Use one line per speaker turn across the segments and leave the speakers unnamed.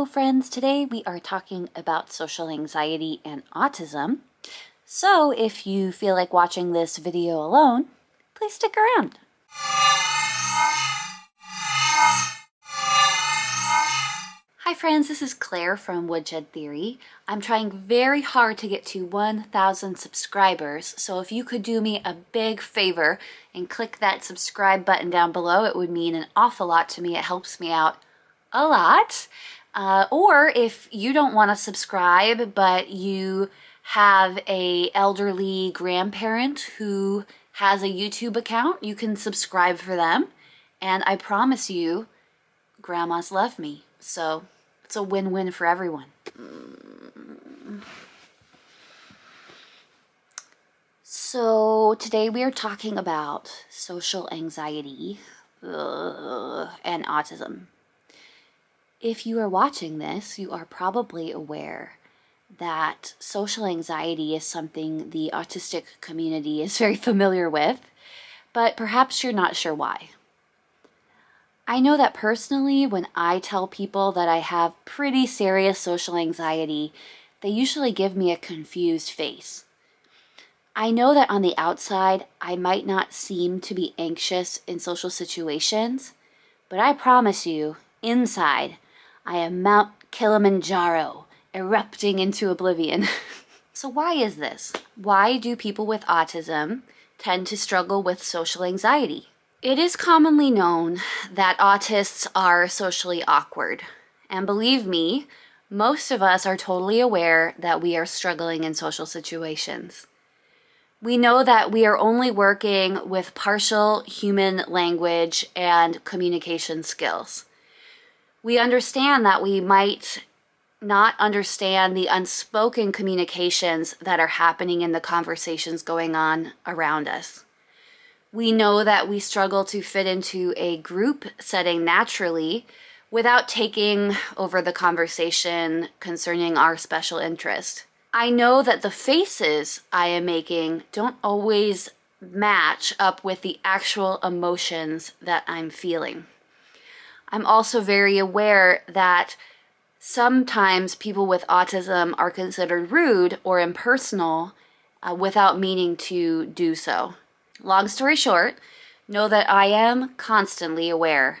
friends, today we are talking about social anxiety and autism. So if you feel like watching this video alone, please stick around. Hi friends, this is Claire from Woodshed Theory. I'm trying very hard to get to 1,000 subscribers, so if you could do me a big favor and click that subscribe button down below, it would mean an awful lot to me. It helps me out a lot. Or if you don't want to subscribe, but you have a elderly grandparent who has a YouTube account, you can subscribe for them. And I promise you, grandmas love me. So it's a win-win for everyone. So today we are talking about social anxiety and autism. If you are watching this, you are probably aware that social anxiety is something the autistic community is very familiar with, but perhaps you're not sure why. I know that personally, when I tell people that I have pretty serious social anxiety, they usually give me a confused face. I know that on the outside, I might not seem to be anxious in social situations, but I promise you, inside, I am Mount Kilimanjaro, erupting into oblivion. So why is this? Why do people with autism tend to struggle with social anxiety? It is commonly known that autists are socially awkward. And believe me, most of us are totally aware that we are struggling in social situations. We know that we are only working with partial human language and communication skills. We understand that we might not understand the unspoken communications that are happening in the conversations going on around us. We know that we struggle to fit into a group setting naturally without taking over the conversation concerning our special interest. I know that the faces I am making don't always match up with the actual emotions that I'm feeling. I'm also very aware that sometimes people with autism are considered rude or impersonal without meaning to do so. Long story short, know that I am constantly aware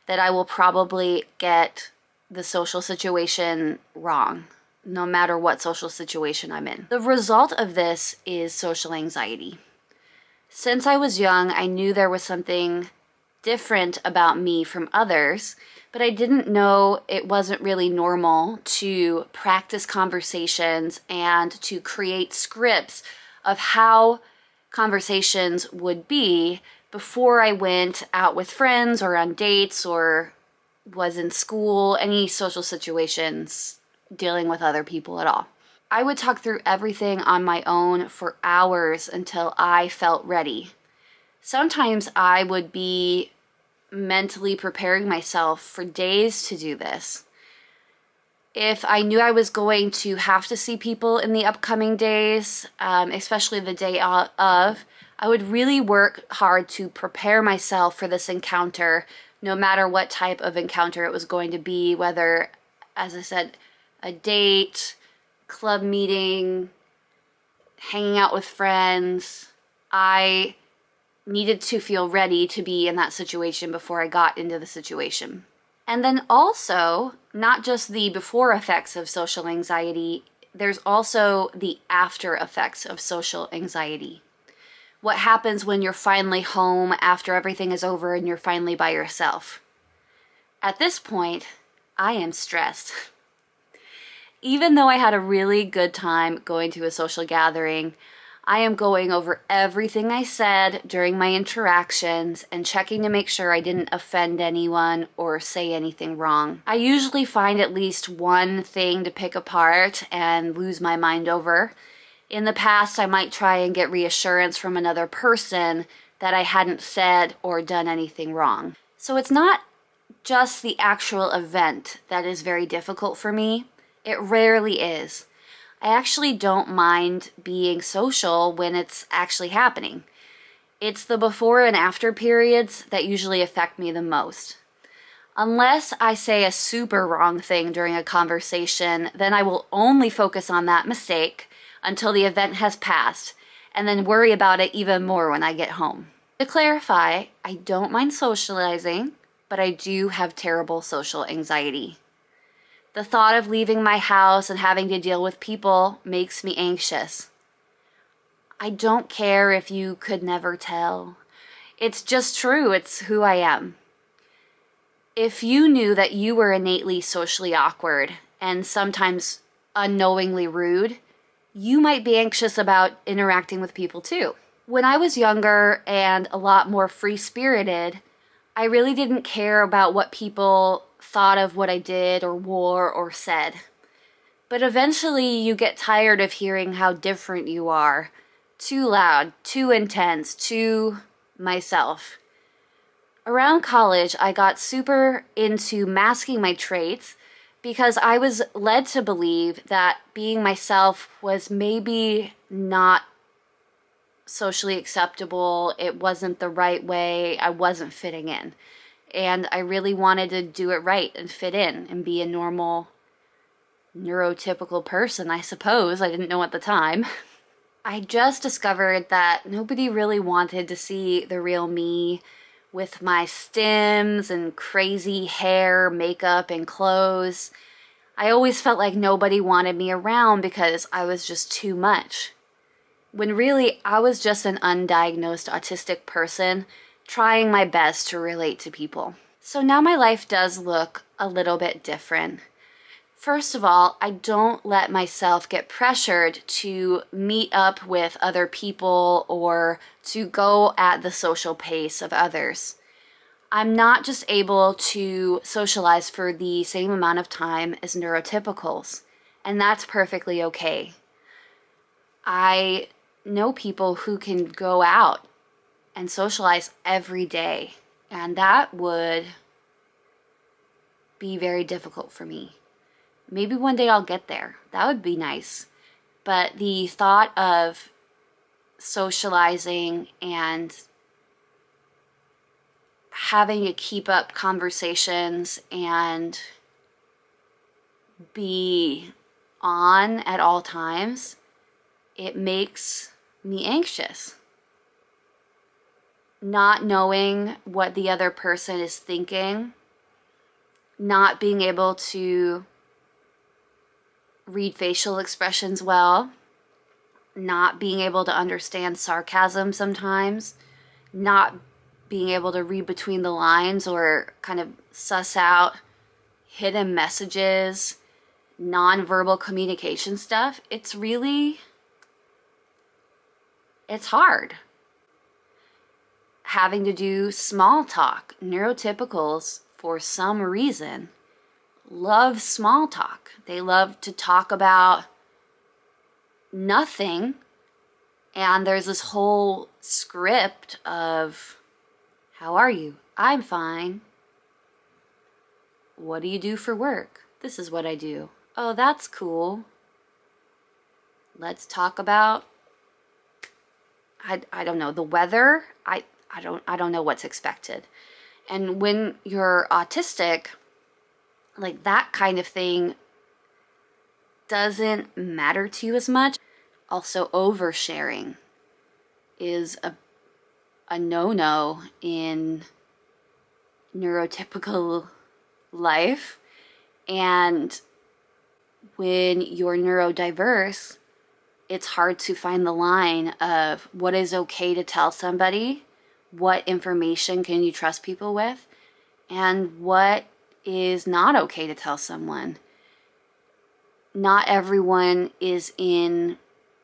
that I will probably get the social situation wrong, no matter what social situation I'm in. The result of this is social anxiety. Since I was young, I knew there was something different about me from others, but I didn't know it wasn't really normal to practice conversations and to create scripts of how conversations would be before I went out with friends or on dates or was in school, any social situations dealing with other people at all. I would talk through everything on my own for hours until I felt ready. Sometimes I would be mentally preparing myself for days to do this. If I knew I was going to have to see people in the upcoming days, especially the day of, I would really work hard to prepare myself for this encounter, no matter what type of encounter it was going to be, whether, as I said, a date, club meeting, hanging out with friends. I needed to feel ready to be in that situation before I got into the situation. And then also, not just the before effects of social anxiety, there's also the after effects of social anxiety. What happens when you're finally home after everything is over and you're finally by yourself? At this point, I am stressed. Even though I had a really good time going to a social gathering, I am going over everything I said during my interactions and checking to make sure I didn't offend anyone or say anything wrong. I usually find at least one thing to pick apart and lose my mind over. In the past, I might try and get reassurance from another person that I hadn't said or done anything wrong. So it's not just the actual event that is very difficult for me. It rarely is. I actually don't mind being social when it's actually happening. It's the before and after periods that usually affect me the most. Unless I say a super wrong thing during a conversation, then I will only focus on that mistake until the event has passed, and then worry about it even more when I get home. To clarify, I don't mind socializing, but I do have terrible social anxiety. The thought of leaving my house and having to deal with people makes me anxious. I don't care if you could never tell. It's just true, it's who I am. If you knew that you were innately socially awkward and sometimes unknowingly rude, you might be anxious about interacting with people too. When I was younger and a lot more free-spirited, I really didn't care about what people thought of what I did or wore or said. But eventually you get tired of hearing how different you are. Too loud, too intense, too myself. Around college, I got super into masking my traits because I was led to believe that being myself was maybe not socially acceptable. It wasn't the right way. I wasn't fitting in. And I really wanted to do it right and fit in and be a normal, neurotypical person, I suppose. I didn't know at the time. I just discovered that nobody really wanted to see the real me with my stims and crazy hair, makeup, and clothes. I always felt like nobody wanted me around because I was just too much. When really, I was just an undiagnosed autistic person trying my best to relate to people. So now my life does look a little bit different. First of all, I don't let myself get pressured to meet up with other people or to go at the social pace of others. I'm not just able to socialize for the same amount of time as neurotypicals, and that's perfectly okay. I know people who can go out and socialize every day, and that would be very difficult for me. Maybe one day I'll get there. That would be nice. But the thought of socializing and having to keep up conversations and be on at all times, it makes me anxious. Not knowing what the other person is thinking, not being able to read facial expressions well, not being able to understand sarcasm sometimes, not being able to read between the lines or kind of suss out hidden messages, nonverbal communication stuff. It's hard. Having to do small talk. Neurotypicals, for some reason, love small talk. They love to talk about nothing, and there's this whole script of, how are you? I'm fine. What do you do for work? This is what I do. Oh, that's cool. Let's talk about, I don't know, the weather. I don't know what's expected. And when you're autistic, like that kind of thing doesn't matter to you as much. Also, oversharing is a no-no in neurotypical life. And when you're neurodiverse, it's hard to find the line of what is okay to tell somebody, what information can you trust people with, and what is not okay to tell someone. Not everyone is in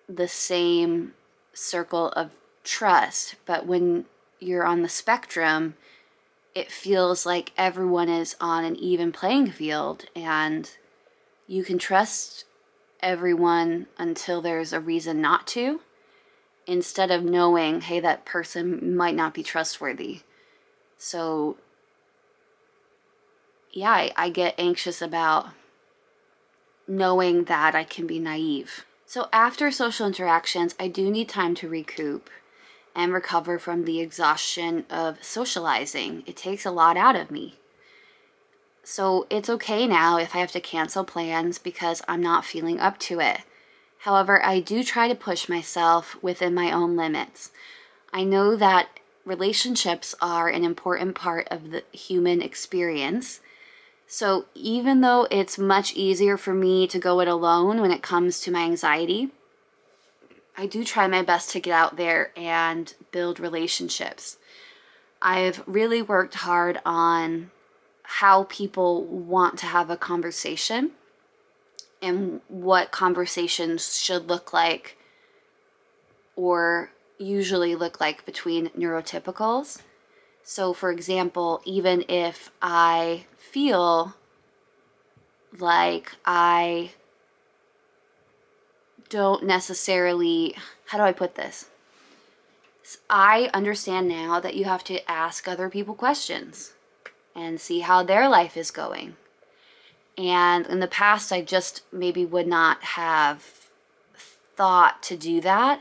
the same circle of trust, but when you're on the spectrum, it feels like everyone is on an even playing field, and you can trust everyone until there's a reason not to, instead of knowing, hey, that person might not be trustworthy. So yeah, I get anxious about knowing that I can be naive. So after social interactions, I do need time to recoup and recover from the exhaustion of socializing. It takes a lot out of me. So it's okay now if I have to cancel plans because I'm not feeling up to it. However, I do try to push myself within my own limits. I know that relationships are an important part of the human experience. So even though it's much easier for me to go it alone when it comes to my anxiety, I do try my best to get out there and build relationships. I've really worked hard on how people want to have a conversation and what conversations should look like or usually look like between neurotypicals. So, for example, even if I feel like I don't necessarily, how do I put this? I understand now that you have to ask other people questions and see how their life is going. And in the past, I just maybe would not have thought to do that.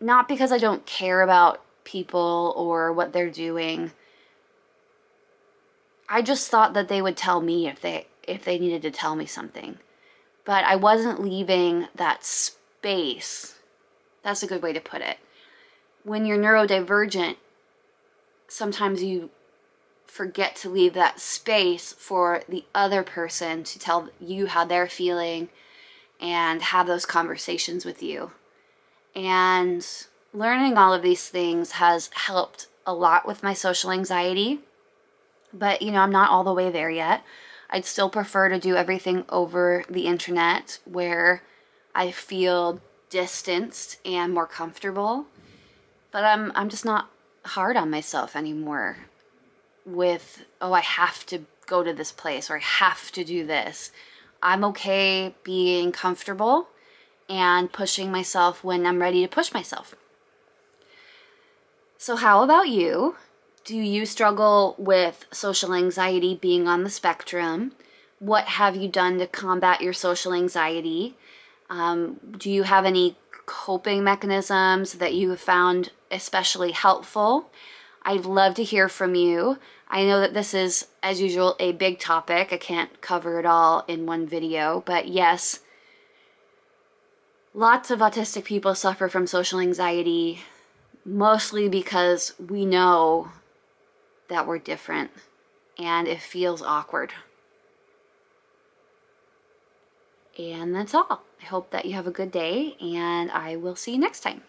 Not because I don't care about people or what they're doing. I just thought that they would tell me if they needed to tell me something. But I wasn't leaving that space. That's a good way to put it. When you're neurodivergent, sometimes you forget to leave that space for the other person to tell you how they're feeling and have those conversations with you. And learning all of these things has helped a lot with my social anxiety. But, I'm not all the way there yet. I'd still prefer to do everything over the internet where I feel distanced and more comfortable. But I'm just not hard on myself anymore with, I have to go to this place or I have to do this. I'm okay being comfortable and pushing myself when I'm ready to push myself. So how about you? Do you struggle with social anxiety being on the spectrum? What have you done to combat your social anxiety? Do you have any coping mechanisms that you have found especially helpful? I'd love to hear from you. I know that this is, as usual, a big topic. I can't cover it all in one video, but yes, lots of autistic people suffer from social anxiety, mostly because we know that we're different and it feels awkward. And that's all. I hope that you have a good day and I will see you next time.